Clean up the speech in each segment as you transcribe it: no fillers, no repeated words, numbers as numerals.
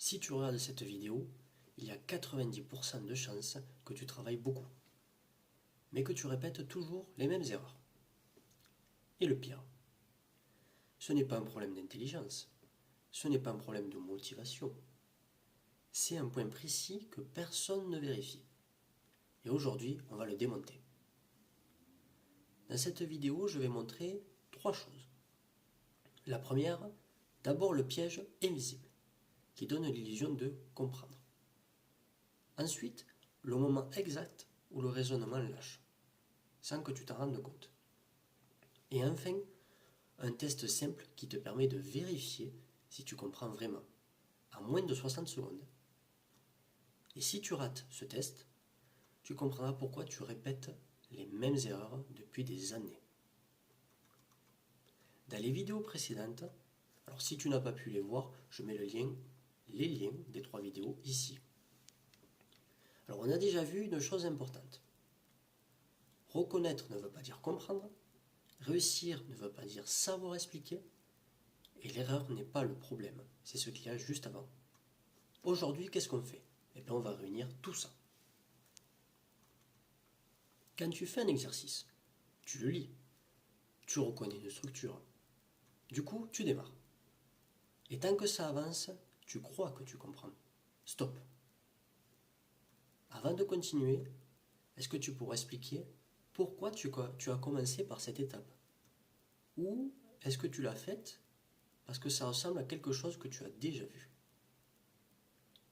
Si tu regardes cette vidéo, il y a 90% de chances que tu travailles beaucoup, mais que tu répètes toujours les mêmes erreurs. Et le pire, ce n'est pas un problème d'intelligence, ce n'est pas un problème de motivation, c'est un point précis que personne ne vérifie. Et aujourd'hui, on va le démonter. Dans cette vidéo, je vais montrer 3 choses. La première, d'abord le piège invisible, qui donne l'illusion de comprendre. Ensuite, le moment exact où le raisonnement lâche, sans que tu t'en rendes compte. Et enfin, un test simple qui te permet de vérifier si tu comprends vraiment, en moins de 60 secondes. Et si tu rates ce test, tu comprendras pourquoi tu répètes les mêmes erreurs depuis des années. Dans les vidéos précédentes, alors si tu n'as pas pu les voir, je mets les liens des 3 vidéos ici. Alors on a déjà vu une chose importante. Reconnaître ne veut pas dire comprendre, réussir ne veut pas dire savoir expliquer, et l'erreur n'est pas le problème, c'est ce qu'il y a juste avant. Aujourd'hui, qu'est-ce qu'on fait? Eh bien, on va réunir tout ça. Quand tu fais un exercice, tu le lis, tu reconnais une structure. Du coup, tu démarres. Et tant que ça avance, tu crois que tu comprends. Stop. Avant de continuer, est-ce que tu pourrais expliquer pourquoi tu as commencé par cette étape? Ou est-ce que tu l'as faite parce que ça ressemble à quelque chose que tu as déjà vu?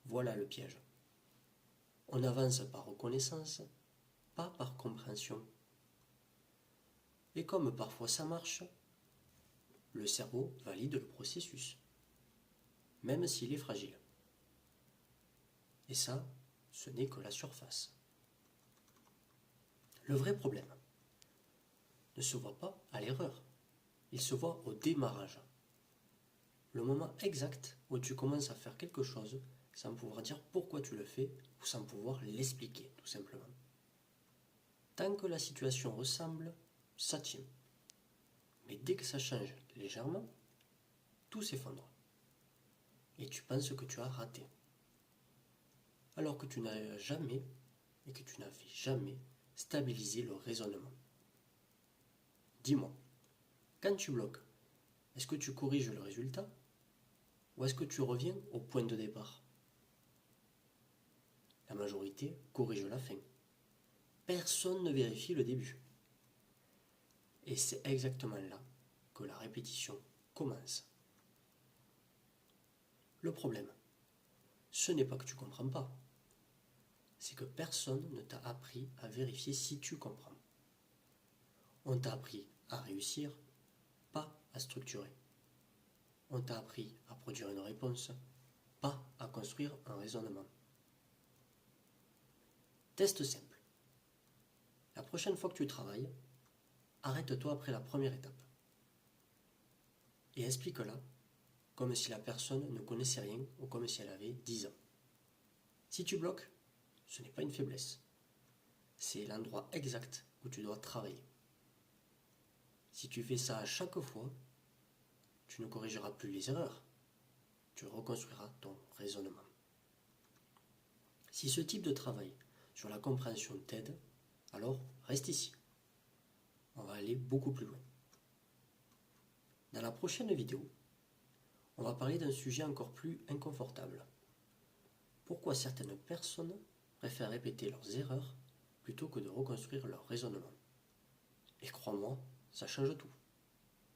Voilà le piège. On avance par reconnaissance, pas par compréhension. Et comme parfois ça marche, le cerveau valide le processus, même s'il est fragile. Et ça, ce n'est que la surface. Le vrai problème ne se voit pas à l'erreur, il se voit au démarrage. Le moment exact où tu commences à faire quelque chose sans pouvoir dire pourquoi tu le fais ou sans pouvoir l'expliquer, tout simplement. Tant que la situation ressemble, ça tient. Mais dès que ça change légèrement, tout s'effondre. Et tu penses que tu as raté. Alors que tu n'as jamais, et que tu n'avais jamais, stabilisé le raisonnement. Dis-moi, quand tu bloques, est-ce que tu corriges le résultat ou est-ce que tu reviens au point de départ? La majorité corrige la fin. Personne ne vérifie le début. Et c'est exactement là que la répétition commence. Le problème, ce n'est pas que tu ne comprends pas, c'est que personne ne t'a appris à vérifier si tu comprends. On t'a appris à réussir, pas à structurer. On t'a appris à produire une réponse, pas à construire un raisonnement. Test simple. La prochaine fois que tu travailles, arrête-toi après la première étape. Et explique-la comme si la personne ne connaissait rien ou comme si elle avait 10 ans. Si tu bloques, ce n'est pas une faiblesse. C'est l'endroit exact où tu dois travailler. Si tu fais ça à chaque fois, tu ne corrigeras plus les erreurs. Tu reconstruiras ton raisonnement. Si ce type de travail sur la compréhension t'aide, alors reste ici. On va aller beaucoup plus loin. Dans la prochaine vidéo, on va parler d'un sujet encore plus inconfortable. Pourquoi certaines personnes préfèrent répéter leurs erreurs plutôt que de reconstruire leur raisonnement. Et crois-moi, ça change tout.